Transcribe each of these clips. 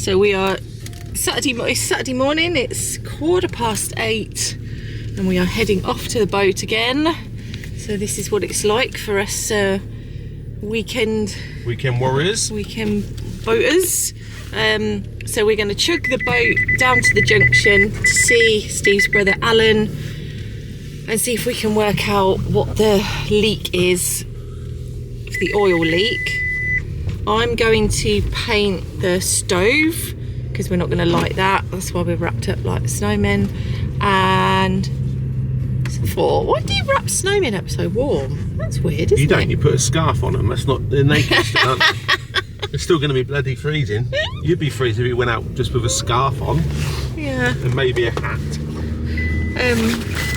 So we are it's Saturday morning, it's 8:15 and we are heading off to the boat again. So this is what it's like for us weekend warriors, weekend boaters. So we're going to chug the boat down to the junction to see Steve's brother Alan and see if we can work out what the leak is, the oil leak. I'm going to paint the stove because we're not going to light that. That's why we're wrapped up like the snowmen. And why do you wrap snowmen up so warm? That's weird, isn't it? You don't. You put a scarf on them. That's not. They're naked still, aren't they? They're still going to be bloody freezing. You'd be freezing if you went out just with a scarf on. Yeah. And maybe a hat.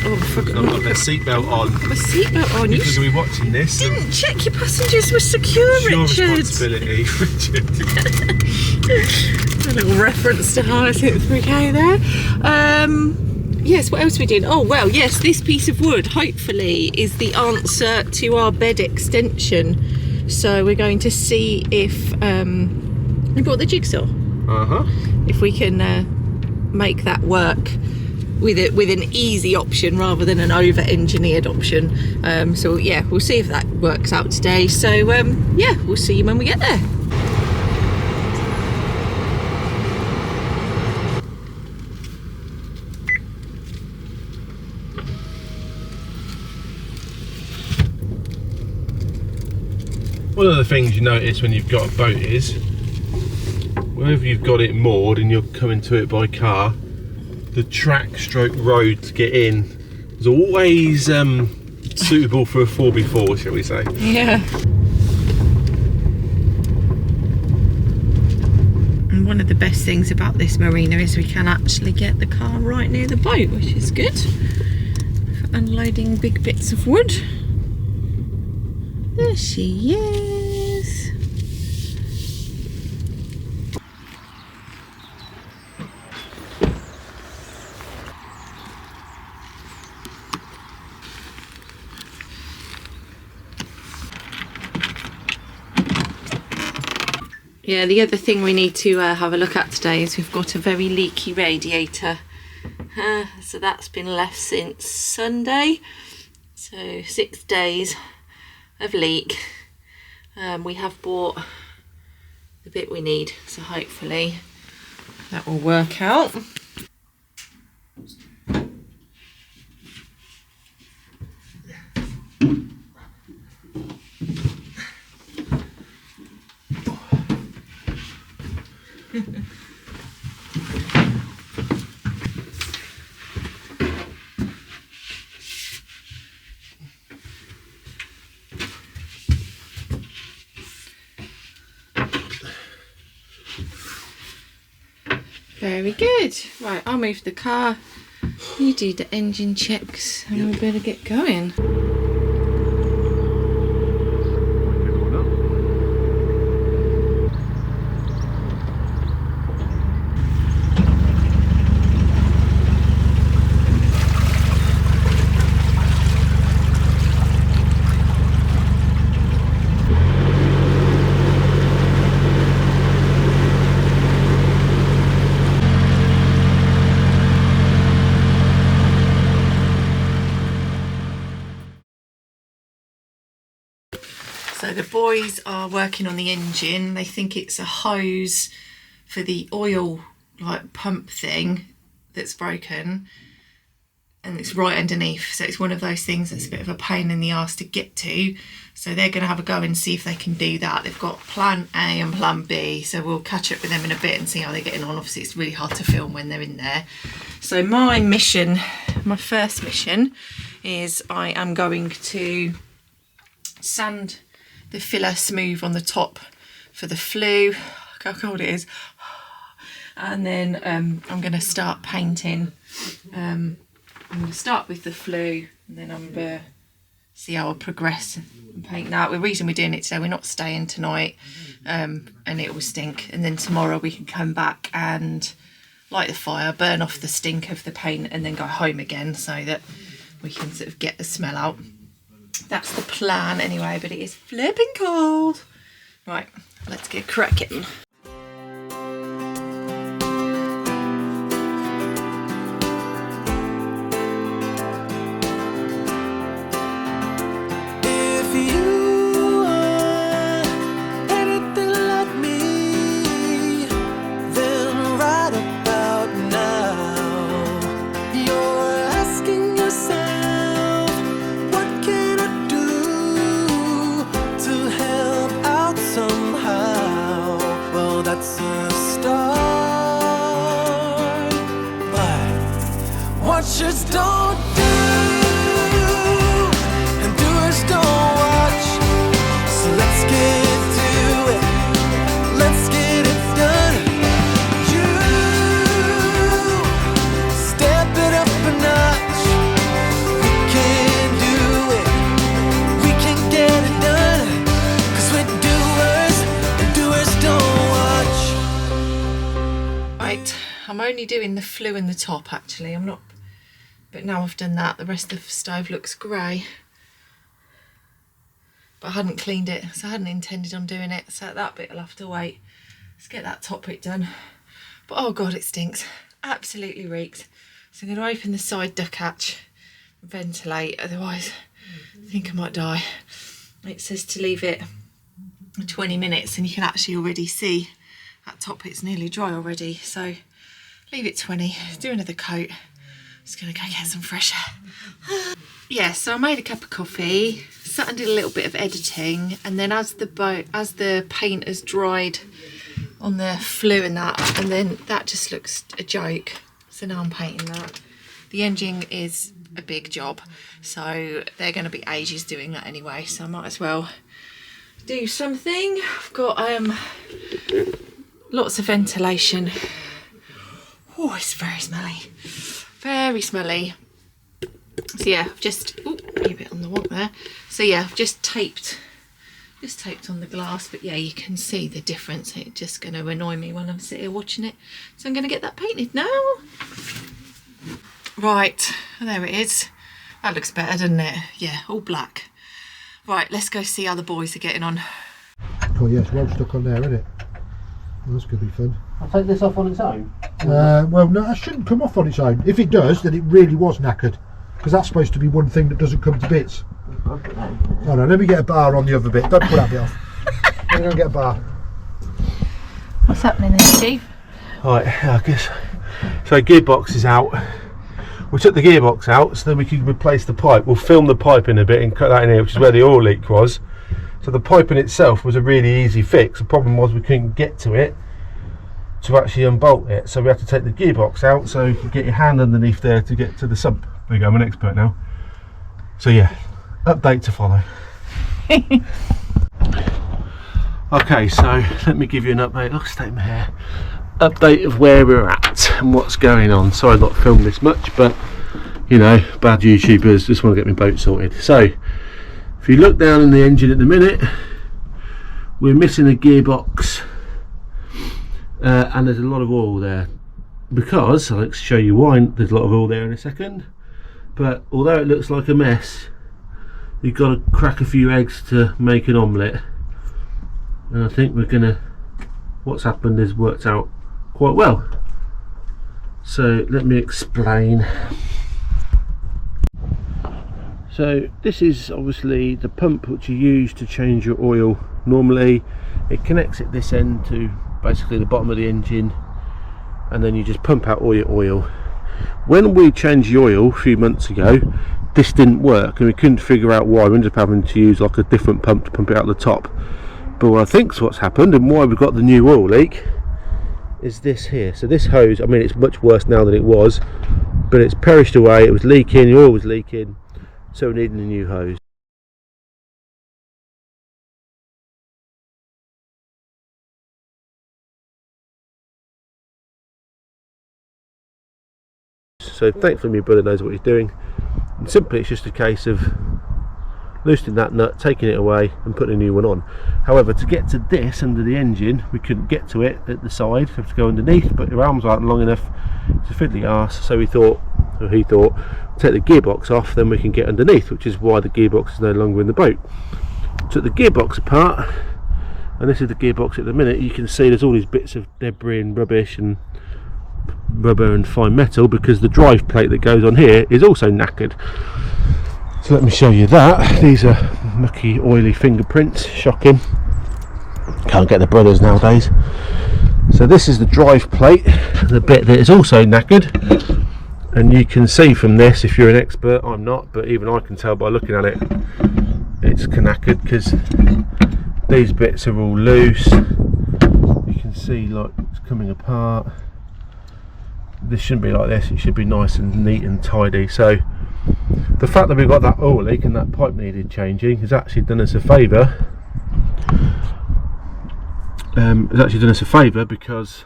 Oh, I forgot. I've got my seatbelt on. My seatbelt on. Because we're watching this. Didn't check your passengers were secure, it's your Richard. responsibility, Richard. A little reference to Hyacinth 3K there. Yes, what else are we doing? Oh, well, yes, this piece of wood, hopefully, is the answer to our bed extension. So we're going to see if... we brought the jigsaw. Uh-huh. If we can make that work with an easy option rather than an over-engineered option. So, yeah, we'll see if that works out today. So, yeah, we'll see you when we get there. One of the things you notice when you've got a boat is wherever you've got it moored and you're coming to it by car, the track stroke road to get in is always suitable for a 4x4, shall we say. Yeah. And one of the best things about this marina is we can actually get the car right near the boat, which is good for unloading big bits of wood. There she is. Yeah, the other thing we need to have a look at today is we've got a very leaky radiator. So that's been left since Sunday. So 6 days of leak. We have bought the bit we need, so hopefully that will work out. Very good. Right, I'll move the car. You do the engine checks and we'll better get going. So the boys are working on the engine. They think it's a hose for the oil like pump thing that's broken, and it's right underneath. So it's one of those things that's a bit of a pain in the arse to get to. So they're going to have a go and see if they can do that. They've got plan A and plan B. So we'll catch up with them in a bit and see how they're getting on. Obviously it's really hard to film when they're in there. So my first mission is I am going to sand the filler smooth on the top for the flue. Look how cold it is. And then I'm going to start painting. I'm going to start with the flue and then I'm going to see how I progress and paint that. The reason we're doing it today, we're not staying tonight and it will stink. And then tomorrow we can come back and light the fire, burn off the stink of the paint and then go home again so that we can sort of get the smell out. That's the plan anyway, but it is flipping cold. Right, let's get cracking. that's a start. But watchers don't do, and doers don't watch. So let's get to it, let's get it done. You step it up a notch. We can do it, we can get it done. 'Cause we're doers, and doers don't watch. Right, I'm only doing the flue and the top actually, I'm not, but now I've done that, the rest of the stove looks grey. But I hadn't cleaned it, so I hadn't intended on doing it, so that bit will have to wait. Let's get that top bit done. But oh god, it stinks, absolutely reeks. So I'm going to open the side duck hatch and ventilate, otherwise I think I might die. It says to leave it 20 minutes, and you can actually already see that top bit's nearly dry already, so leave it 20, do another coat. Just gonna go get some fresh air. Yeah, so I made a cup of coffee, sat and did a little bit of editing, and then as the paint has dried on the flue and that, and then that just looks a joke, so now I'm painting that. The engine is a big job, so they're going to be ages doing that anyway, so I might as well do something. I've got lots of ventilation. Oh, it's very smelly, very smelly. So yeah, I've just, ooh, a bit on the wonk there. So yeah, I've just taped on the glass, but yeah, you can see the difference. It's just going to annoy me when I'm sitting here watching it. So I'm going to get that painted now. Right, there it is. That looks better, doesn't it? Yeah, all black. Right, let's go see how the boys are getting on. Oh yeah, it's well stuck on there, isn't it? Well, that's going to be fun. I'll take this off on its own? Well, no, it shouldn't come off on its own. If it does, then it really was knackered. Because that's supposed to be one thing that doesn't come to bits. Oh no, let me get a bar on the other bit. Don't put that bit off. Let me go and get a bar. What's happening there, Steve? Right, I guess. So gearbox is out. We took the gearbox out so then we could replace the pipe. We'll film the pipe in a bit and cut that in here, which is where the oil leak was. So the pipe in itself was a really easy fix. The problem was we couldn't get to it to actually unbolt it. So we had to take the gearbox out so you could get your hand underneath there to get to the sump. There you go, I'm an expert now. So yeah, update to follow. Okay, so let me give you an update. I'll stay in my hair. Update of where we're at and what's going on. Sorry I've not filmed this much, but you know, bad YouTubers just want to get my boat sorted. So if you look down in the engine at the minute, we're missing a gearbox and there's a lot of oil there, because I'll show you why there's a lot of oil there in a second. But although it looks like a mess, you've got to crack a few eggs to make an omelette, and I think we're gonna, what's happened is worked out quite well. So let me explain. So this is obviously the pump which you use to change your oil. Normally it connects at this end to basically the bottom of the engine, and then you just pump out all your oil. When we changed the oil a few months ago, this didn't work and we couldn't figure out why. We ended up having to use like a different pump to pump it out the top. But what I think's what's happened and why we've got the new oil leak is this here. So this hose, I mean, it's much worse now than it was, but it's perished away. It was leaking, the oil was leaking, so we needed a new hose. So thankfully my brother knows what he's doing, and simply it's just a case of loosening that nut, taking it away and putting a new one on. However, to get to this under the engine, we couldn't get to it at the side, we have to go underneath, but the arms aren't long enough to fiddly arse, so he thought, take the gearbox off, then we can get underneath, which is why the gearbox is no longer in the boat. Took the gearbox apart, and this is the gearbox at the minute. You can see there's all these bits of debris and rubbish and rubber and fine metal, because the drive plate that goes on here is also knackered. So let me show you that. These are mucky oily fingerprints, shocking. Can't get the brothers nowadays. So this is the drive plate, the bit that is also knackered, and you can see from this, if you're an expert, I'm not, but even I can tell by looking at it, it's knackered because these bits are all loose. You can can see like it's coming apart. This shouldn't be like this, it should be nice and neat and tidy. So the fact that we've got that oil leak and that pipe needed changing has actually done us a favour. Because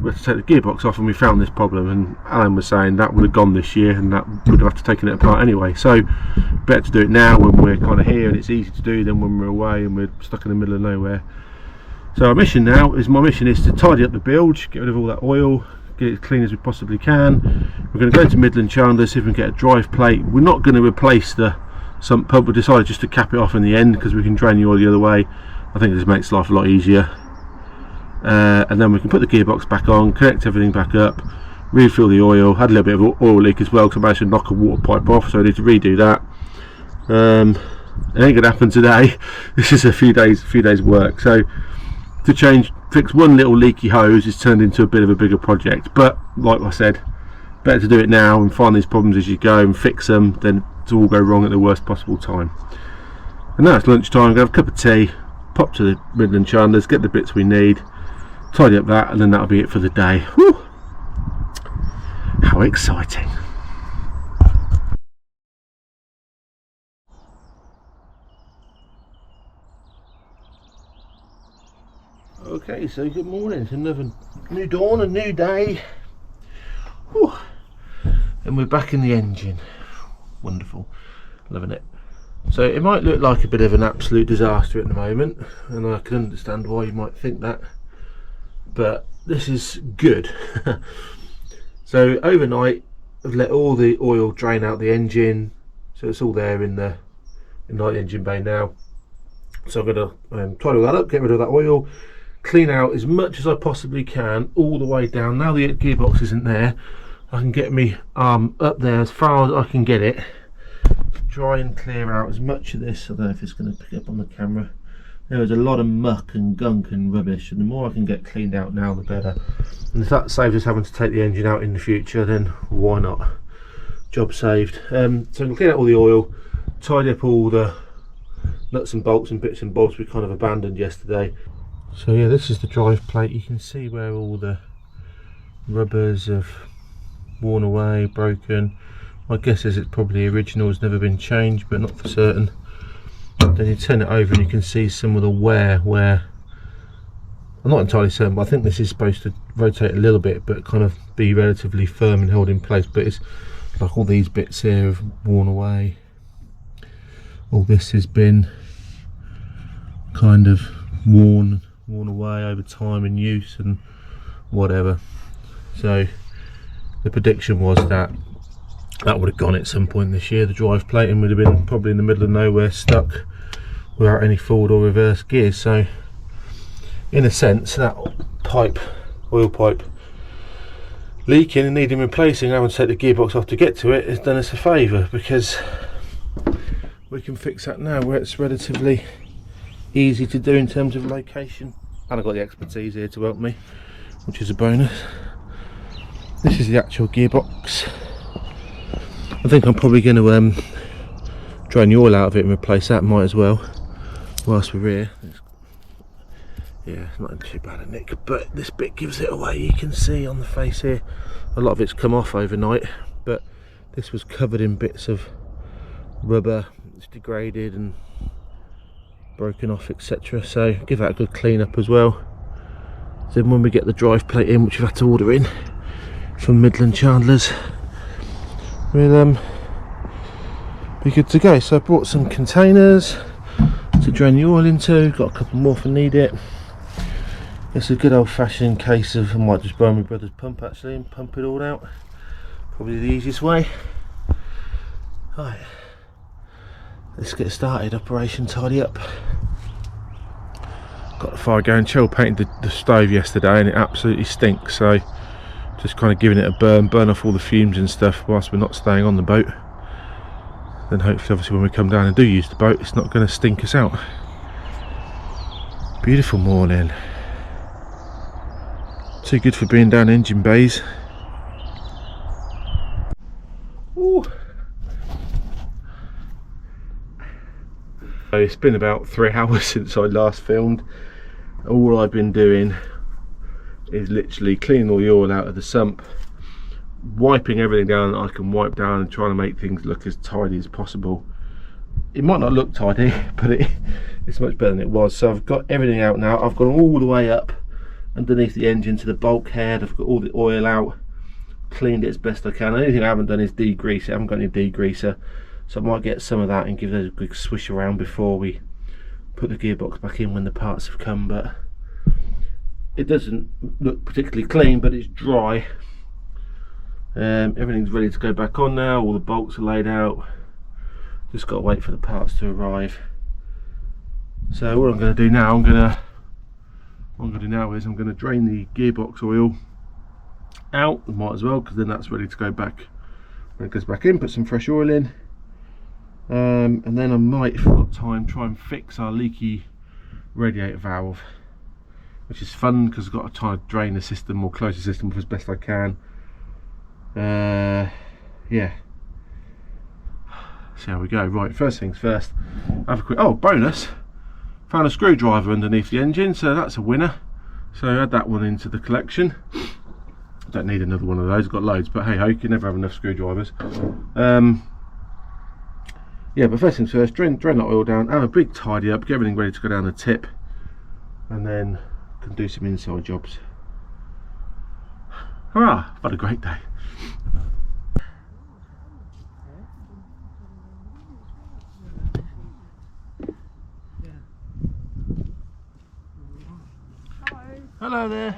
we had to take the gearbox off and we found this problem, and Alan was saying that would have gone this year and that would have to taken it apart anyway. So better to do it now when we're kind of here and it's easy to do than when we're away and we're stuck in the middle of nowhere. So our mission now is, my mission is to tidy up the bilge, get rid of all that oil, get it as clean as we possibly can. We're going to go to Midland Chandler's, see if we can get a drive plate. We're not going to replace the sump pump, we decided just to cap it off in the end because we can drain the oil the other way. I think this makes life a lot easier. And then we can put the gearbox back on, connect everything back up, refill the oil. Had a little bit of oil leak as well because I managed to knock a water pipe off, so I need to redo that. It ain't gonna happen today. This is a few days work. So to fix one little leaky hose has turned into a bit of a bigger project, but like I said, better to do it now and find these problems as you go and fix them than to all go wrong at the worst possible time. And now it's lunchtime, I'm gonna have a cup of tea, pop to the Midland Chandler's, get the bits we need, tidy up that, and then that'll be it for the day. Whew. How exciting. Okay, so good morning. It's another new dawn, a new day. Whew. And we're back in the engine. Wonderful. Loving it. So it might look like a bit of an absolute disaster at the moment, and I can understand why you might think that, but this is good. So overnight I've let all the oil drain out the engine, so it's all there in the engine bay now. So I'm going to tidy all that up, get rid of that oil, clean out as much as I possibly can all the way down. Now the gearbox isn't there, I can get me up there as far as I can get it, try and clear out as much of this. I don't know if it's going to pick up on the camera. There is a lot of muck and gunk and rubbish, and the more I can get cleaned out now the better. And if that saves us having to take the engine out in the future, then why not? Job saved. So I'm going to clean out all the oil, tidy up all the nuts and bolts and bits and bobs we kind of abandoned yesterday. So yeah, this is the drive plate. You can see where all the rubbers have worn away, broken. My guess is it's probably original, has never been changed, but not for certain. Then you turn it over and you can see some of the wear where, I'm not entirely certain, but I think this is supposed to rotate a little bit but kind of be relatively firm and held in place, but it's like all these bits here have worn away. All this has been kind of worn away over time and use and whatever. So the prediction was that would have gone at some point this year, the drive plate, and would have been probably in the middle of nowhere, stuck without any forward or reverse gears. So in a sense, that oil pipe leaking and needing replacing, having to take the gearbox off to get to it, has done us a favour, because we can fix that now where it's relatively easy to do in terms of location, and I've got the expertise here to help me, which is a bonus. This is the actual gearbox. I think I'm probably going to drain the oil out of it and replace that, might as well, whilst we're here. Yeah, it's not too bad a nick, but this bit gives it away. You can see on the face here, a lot of it's come off overnight, but this was covered in bits of rubber. It's degraded and broken off, etc. So give that a good clean up as well. Then when we get the drive plate in, which we've had to order in from Midland Chandler's, we'll be good to go. So I brought some containers to drain the oil into, got a couple more if I need it. It's a good old-fashioned case of, I might just borrow my brother's pump actually and pump it all out, probably the easiest way. Right, let's get started. Operation tidy up. Got the fire going. Cheryl painted the stove yesterday and it absolutely stinks, so just kind of giving it a burn off all the fumes and stuff whilst we're not staying on the boat. Then hopefully, obviously, when we come down and do use the boat, it's not going to stink us out. Beautiful morning. Too good for being down engine bays. Ooh. So it's been about 3 hours since I last filmed. all I've been doing is literally cleaning all the oil out of the sump, wiping everything down that I can wipe down, and trying to make things look as tidy as possible. It might not look tidy, but it's much better than it was. So I've got everything out now. I've gone all the way up underneath the engine to the bulkhead. I've got all the oil out, cleaned it as best I can. The only thing I haven't done is degrease it. I haven't got any degreaser, so I might get some of that and give those a quick swish around before we put the gearbox back in when the parts have come. But it doesn't look particularly clean, but it's dry. Everything's ready to go back on now. All the bolts are laid out. Just got to wait for the parts to arrive. So what I'm going to do now, I'm going to drain the gearbox oil out. Might as well, because then that's ready to go back. When it goes back in, put some fresh oil in, and then I might, if I've got time, try and fix our leaky radiator valve, which is fun because I've got to try to drain the system or close the system as best I can. Yeah. See how we go. Right, first things first, have a quick, oh, bonus, found a screwdriver underneath the engine, so that's a winner. So add that one into the collection. Don't need another one of those, got loads, but hey ho, you can never have enough screwdrivers. Yeah, but first things first, drain that oil down, have a big tidy up, get everything ready to go down the tip, and then can do some inside jobs. Hurrah, I've had a great day. Hello there.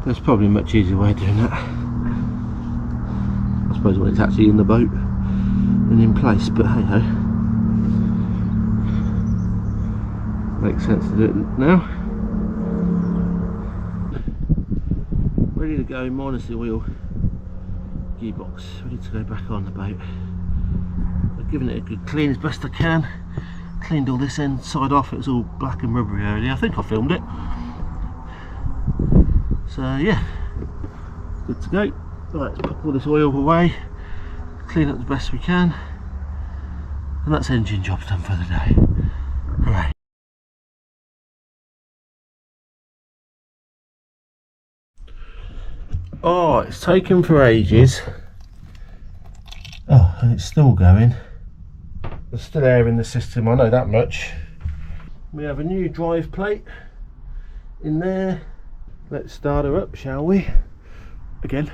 There's probably a much easier way of doing that, I suppose, when it's actually in the boat and in place, but hey ho, makes sense to do it now. Ready to go, minus the oil, gearbox ready to go back on the boat. I've given it a good clean as best I can, cleaned all this end side off. It was all black and rubbery earlier. I think I filmed it. So yeah, good to go. Right, let's put all this oil away, clean up the best we can, and that's engine jobs done for the day. Hooray. Oh, it's taken for ages. Oh, and it's still going. There's still air in the system, I know that much. We have a new drive plate in there. Let's start her up, shall we? Again.